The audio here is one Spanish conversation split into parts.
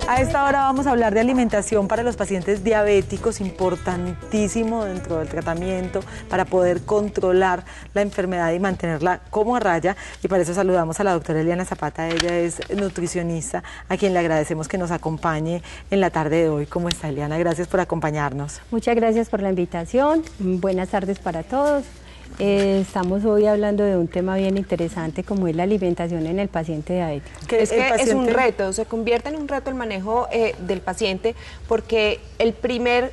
A esta hora vamos a hablar de alimentación para los pacientes diabéticos, importantísimo dentro del tratamiento para poder controlar la enfermedad y mantenerla como a raya. Y para eso saludamos a la doctora Eliana Zapata, ella es nutricionista, a quien le agradecemos que nos acompañe en la tarde de hoy. ¿Cómo está, Eliana? Gracias por acompañarnos. Muchas gracias por la invitación, buenas tardes para todos. Estamos hoy hablando de un tema bien interesante como es la alimentación en el paciente diabético. Es que es un reto, se convierte en un reto el manejo del paciente porque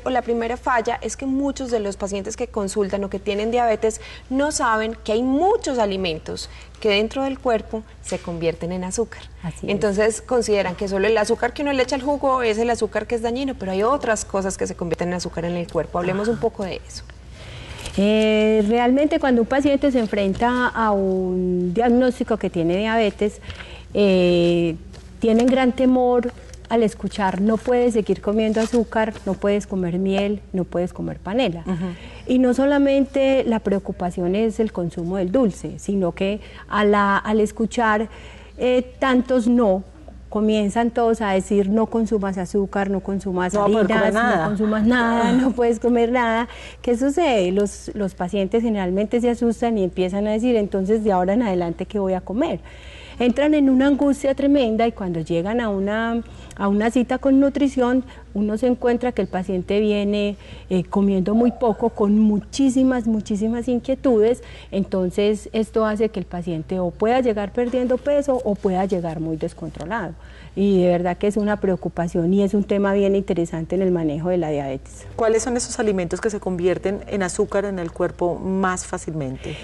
la primera falla es que muchos de los pacientes que consultan o que tienen diabetes no saben que hay muchos alimentos que dentro del cuerpo se convierten en azúcar. Entonces consideran que solo el azúcar que uno le echa al jugo es el azúcar que es dañino, pero hay otras cosas que se convierten en azúcar en el cuerpo. Hablemos un poco de eso. Realmente cuando un paciente se enfrenta a un diagnóstico que tiene diabetes, tienen gran temor al escuchar no puedes seguir comiendo azúcar, no puedes comer miel, no puedes comer panela. Y no solamente la preocupación es el consumo del dulce, sino que al escuchar tantos no, comienzan todos a decir no consumas azúcar, no consumas harinas, no consumas nada, no puedes comer nada. ¿Qué sucede? Los pacientes generalmente se asustan y empiezan a decir entonces de ahora en adelante ¿qué voy a comer? Entran en una angustia tremenda y cuando llegan a una cita con nutrición, uno se encuentra que el paciente viene comiendo muy poco, con muchísimas inquietudes. Entonces esto hace que el paciente o pueda llegar perdiendo peso o pueda llegar muy descontrolado. Y de verdad que es una preocupación y es un tema bien interesante en el manejo de la diabetes. ¿Cuáles son esos alimentos que se convierten en azúcar en el cuerpo más fácilmente?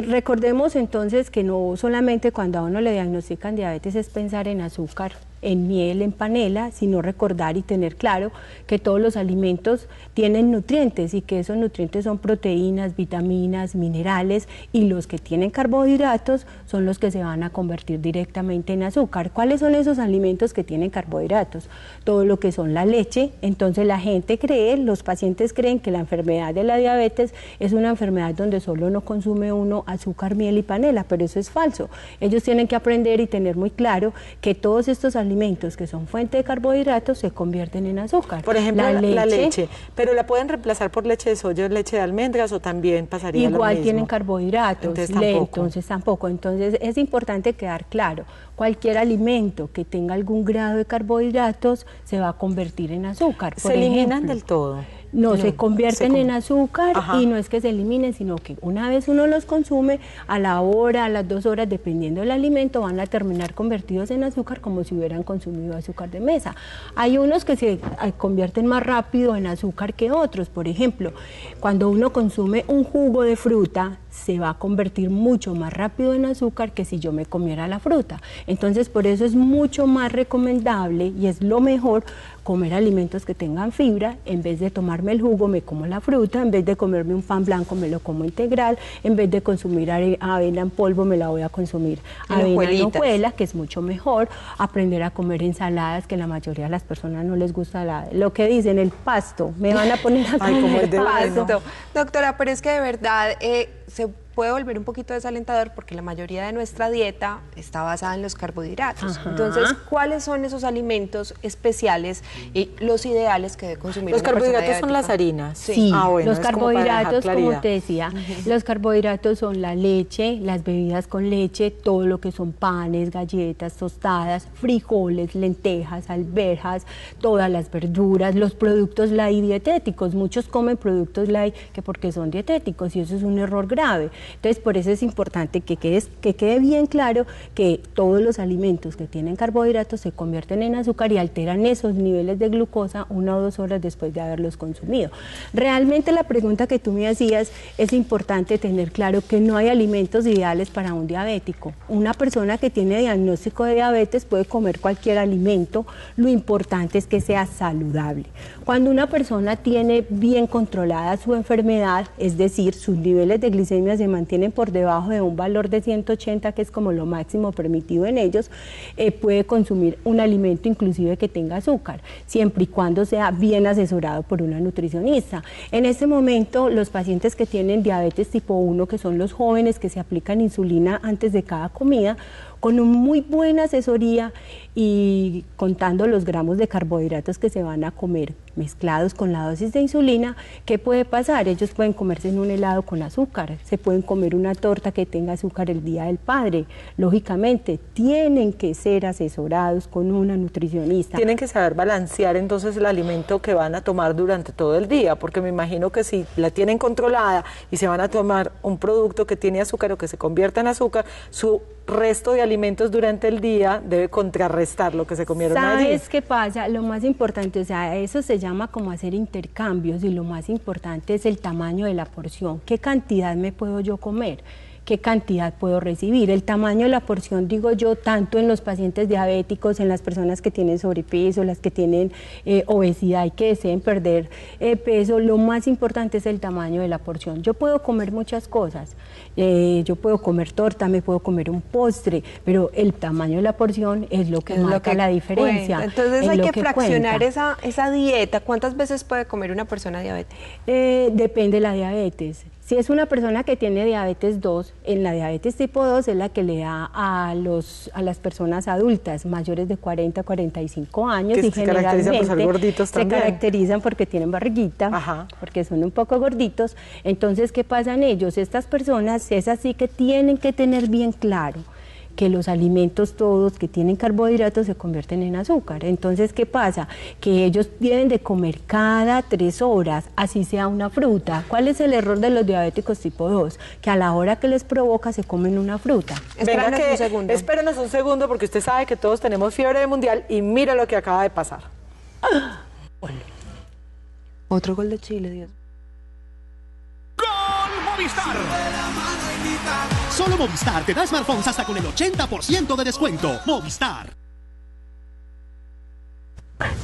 Recordemos entonces que no solamente cuando a uno le diagnostican diabetes es pensar en azúcar, en miel, en panela, sino recordar y tener claro que todos los alimentos tienen nutrientes y que esos nutrientes son proteínas, vitaminas, minerales, y los que tienen carbohidratos son los que se van a convertir directamente en azúcar. ¿Cuáles son esos alimentos que tienen carbohidratos? Todo lo que son la leche. Entonces la gente cree, los pacientes creen que la enfermedad de la diabetes es una enfermedad donde solo no consume uno azúcar, miel y panela, pero eso es falso. Ellos tienen que aprender y tener muy claro que todos estos alimentos que son fuente de carbohidratos se convierten en azúcar. Por ejemplo, la leche, pero la pueden reemplazar por leche de soya, leche de almendras, o también pasaría lo mismo. Igual tienen carbohidratos, entonces tampoco. Entonces es importante quedar claro, cualquier alimento que tenga algún grado de carbohidratos se va a convertir en azúcar. ¿Se eliminan del todo? No, se convierten en azúcar. Ajá. Y no es que se eliminen, sino que una vez uno los consume, a la hora, a las 2 horas, dependiendo del alimento, van a terminar convertidos en azúcar como si hubieran consumido azúcar de mesa. Hay unos que se convierten más rápido en azúcar que otros. Por ejemplo, cuando uno consume un jugo de fruta, se va a convertir mucho más rápido en azúcar que si yo me comiera la fruta. Entonces, por eso es mucho más recomendable y es lo mejor comer alimentos que tengan fibra. En vez de tomarme el jugo, me como la fruta. En vez de comerme un pan blanco, me lo como integral. En vez de consumir avena en polvo, me la voy a consumir avena en hojuelas, que es mucho mejor. Aprender a comer ensaladas, que la mayoría de las personas no les gusta lo que dicen, el pasto. Me van a poner a comer pasto. Doctora, pero es que de verdad se puede volver un poquito desalentador porque la mayoría de nuestra dieta está basada en los carbohidratos. Ajá. Entonces, ¿cuáles son esos alimentos especiales y los ideales que debe consumir los una persona carbohidratos diabética? Son las harinas. Sí, bueno, los carbohidratos, como te decía, los carbohidratos son la leche, las bebidas con leche, todo lo que son panes, galletas, tostadas, frijoles, lentejas, alberjas, todas las verduras, los productos light dietéticos. Muchos comen productos light que porque son dietéticos y eso es un error grave. Entonces, por eso es importante que quede bien claro que todos los alimentos que tienen carbohidratos se convierten en azúcar y alteran esos niveles de glucosa 1 o 2 horas después de haberlos consumido. Realmente la pregunta que tú me hacías, es importante tener claro que no hay alimentos ideales para un diabético. Una persona que tiene diagnóstico de diabetes puede comer cualquier alimento, lo importante es que sea saludable. Cuando una persona tiene bien controlada su enfermedad, es decir, sus niveles de glicemia glicemia se mantienen por debajo de un valor de 180, que es como lo máximo permitido en ellos, puede consumir un alimento inclusive que tenga azúcar, siempre y cuando sea bien asesorado por una nutricionista. En este momento, los pacientes que tienen diabetes tipo 1, que son los jóvenes que se aplican insulina antes de cada comida, con una muy buena asesoría y contando los gramos de carbohidratos que se van a comer mezclados con la dosis de insulina, ¿qué puede pasar? Ellos pueden comerse en un helado con azúcar, se pueden comer una torta que tenga azúcar el Día del Padre. Lógicamente, tienen que ser asesorados con una nutricionista. Tienen que saber balancear entonces el alimento que van a tomar durante todo el día, porque me imagino que si la tienen controlada y se van a tomar un producto que tiene azúcar o que se convierta en azúcar, su resto de alimentos durante el día debe contrarrestar lo que se comieron allí. ¿Sabes qué pasa? Lo más importante, o sea, eso se llama como hacer intercambios, y lo más importante es el tamaño de la porción. ¿Qué cantidad me puedo yo comer? ¿Qué cantidad puedo recibir? El tamaño de la porción, digo yo, tanto en los pacientes diabéticos, en las personas que tienen sobrepeso, las que tienen obesidad y que deseen perder peso, lo más importante es el tamaño de la porción. Yo puedo comer muchas cosas, yo puedo comer torta, me puedo comer un postre, pero el tamaño de la porción es lo que marca la diferencia. Cuenta. Entonces hay que fraccionar esa dieta. ¿Cuántas veces puede comer una persona diabética? Depende de la diabetes. Si es una persona que tiene diabetes 2, en la diabetes tipo 2 es la que le da a las personas adultas mayores de 40 a 45 años, que y generalmente gorditos se caracterizan porque tienen barriguita, porque son un poco gorditos. Entonces, ¿qué pasa en ellos? Estas personas es así que tienen que tener bien claro que los alimentos todos que tienen carbohidratos se convierten en azúcar. Entonces, ¿qué pasa? Que ellos deben de comer cada 3 horas, así sea una fruta. ¿Cuál es el error de los diabéticos tipo 2? Que a la hora que les provoca se comen una fruta. Espérenos un segundo, porque usted sabe que todos tenemos fiebre de mundial y mira lo que acaba de pasar. Otro gol de Chile, Dios. ¡Gol Movistar! Solo Movistar te da smartphones hasta con el 80% de descuento. Movistar.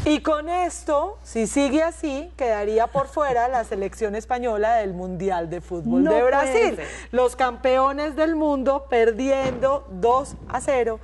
Y con esto, si sigue así, quedaría por fuera la selección española del Mundial de Fútbol de Brasil. Los campeones del mundo perdiendo 2-0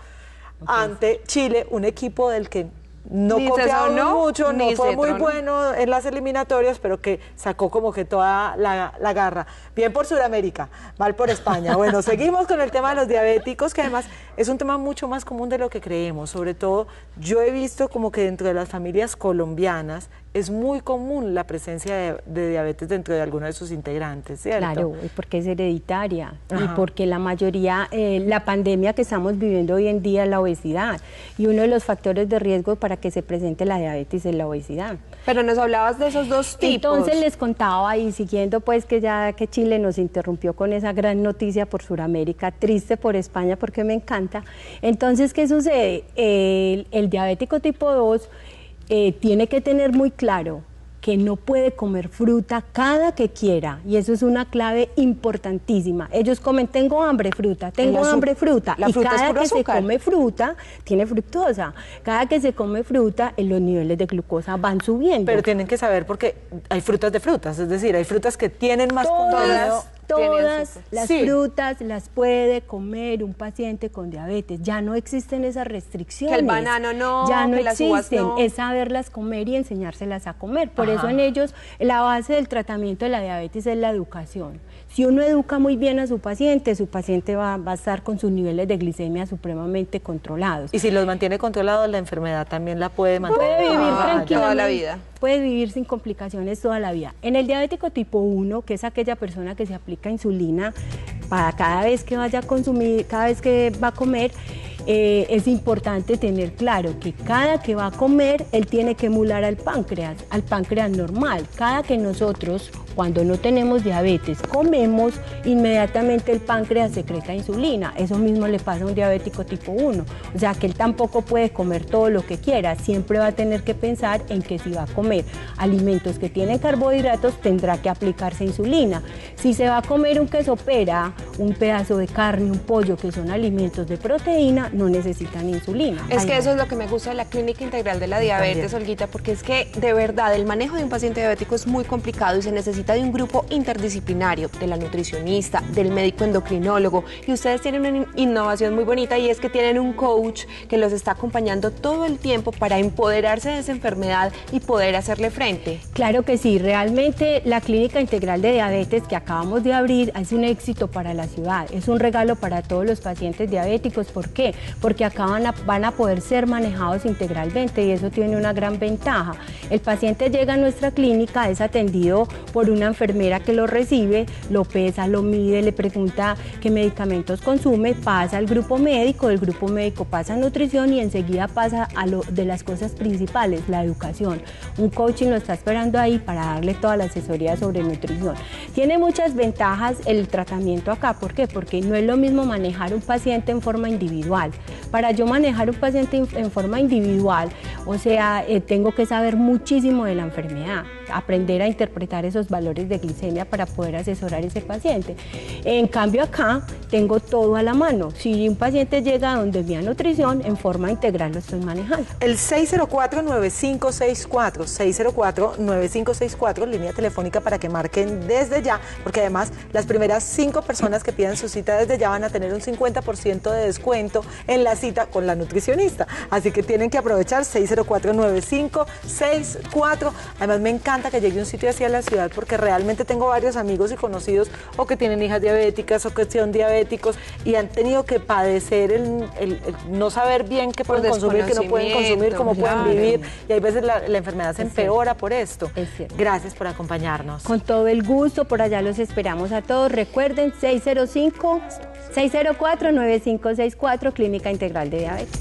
ante Chile, un equipo del que no confiamos mucho, no fue muy bueno en las eliminatorias, pero que sacó como que toda la garra. Bien por Sudamérica, mal por España. Bueno, seguimos con el tema de los diabéticos, que además es un tema mucho más común de lo que creemos. Sobre todo, yo he visto como que dentro de las familias colombianas es muy común la presencia de diabetes dentro de algunos de sus integrantes, ¿cierto? Claro, porque es hereditaria y porque la mayoría, la pandemia que estamos viviendo hoy en día es la obesidad, y uno de los factores de riesgo para que se presente la diabetes es la obesidad. Pero nos hablabas de esos dos tipos. Entonces les contaba, y siguiendo pues que ya que Chile nos interrumpió con esa gran noticia por Sudamérica, triste por España porque me encanta. Entonces, ¿qué sucede? El diabético tipo 2 tiene que tener muy claro que no puede comer fruta cada que quiera, y eso es una clave importantísima. Ellos comen, tengo hambre, fruta, tengo hambre, fruta, y cada que se come fruta, tiene fructosa, cada que se come fruta, los niveles de glucosa van subiendo. Pero tienen que saber, porque hay frutas de frutas, es decir, hay frutas que tienen más contenido. Todas las frutas las puede comer un paciente con diabetes. Ya no existen esas restricciones. Que el banano no, ya no que las uvas existen. no. Es saberlas comer y enseñárselas a comer. Por eso en ellos la base del tratamiento de la diabetes es la educación. Si uno educa muy bien a su paciente va a estar con sus niveles de glicemia supremamente controlados. Y si los mantiene controlados, la enfermedad también la puede mantener. Puede vivir tranquilamente toda la vida. Puede vivir sin complicaciones toda la vida. En el diabético tipo 1, que es aquella persona que se aplica insulina para cada vez que vaya a consumir, cada vez que va a comer, es importante tener claro que cada que va a comer, él tiene que emular al páncreas normal. Cada que nosotros, cuando no tenemos diabetes, comemos, inmediatamente el páncreas secreta insulina. Eso mismo le pasa a un diabético tipo 1. O sea, que él tampoco puede comer todo lo que quiera. Siempre va a tener que pensar en que si va a comer alimentos que tienen carbohidratos, tendrá que aplicarse insulina. Si se va a comer un queso pera, un pedazo de carne, un pollo, que son alimentos de proteína, no necesitan insulina. Es que eso es lo que me gusta de la Clínica Integral de la Diabetes, Olguita, porque es que de verdad el manejo de un paciente diabético es muy complicado y se necesita cuenta de un grupo interdisciplinario, de la nutricionista, del médico endocrinólogo, y ustedes tienen una innovación muy bonita y es que tienen un coach que los está acompañando todo el tiempo para empoderarse de esa enfermedad y poder hacerle frente. Claro que sí, realmente la Clínica Integral de Diabetes que acabamos de abrir es un éxito para la ciudad, es un regalo para todos los pacientes diabéticos. ¿Por qué? Porque acá van a poder ser manejados integralmente y eso tiene una gran ventaja. El paciente llega a nuestra clínica, es atendido por una enfermera que lo recibe, lo pesa, lo mide, le pregunta qué medicamentos consume, pasa al grupo médico, el grupo médico pasa a nutrición y enseguida pasa a lo de las cosas principales, la educación. Un coaching lo está esperando ahí para darle toda la asesoría sobre nutrición. Tiene muchas ventajas el tratamiento acá, ¿por qué? Porque no es lo mismo manejar un paciente en forma individual. Para yo manejar un paciente en forma individual, o sea, tengo que saber muchísimo de la enfermedad, aprender a interpretar esos valores de glicemia para poder asesorar a ese paciente. En cambio acá tengo todo a la mano. Si un paciente llega donde mi nutrición, en forma integral lo estoy manejando. El 604-9564, 604-9564, línea telefónica para que marquen desde ya, porque además las primeras 5 personas que pidan su cita desde ya van a tener un 50% de descuento en la cita con la nutricionista. Así que tienen que aprovechar 604-9564. Además me encanta que llegue un sitio así a la ciudad porque realmente tengo varios amigos y conocidos o que tienen hijas diabéticas o que son diabéticos y han tenido que padecer el no saber bien qué pueden consumir, qué no pueden consumir, cómo pueden vivir, y hay veces la enfermedad se empeora por esto. Gracias por acompañarnos. Con todo el gusto, por allá los esperamos a todos. Recuerden, 604-9564, Clínica Integral de Diabetes.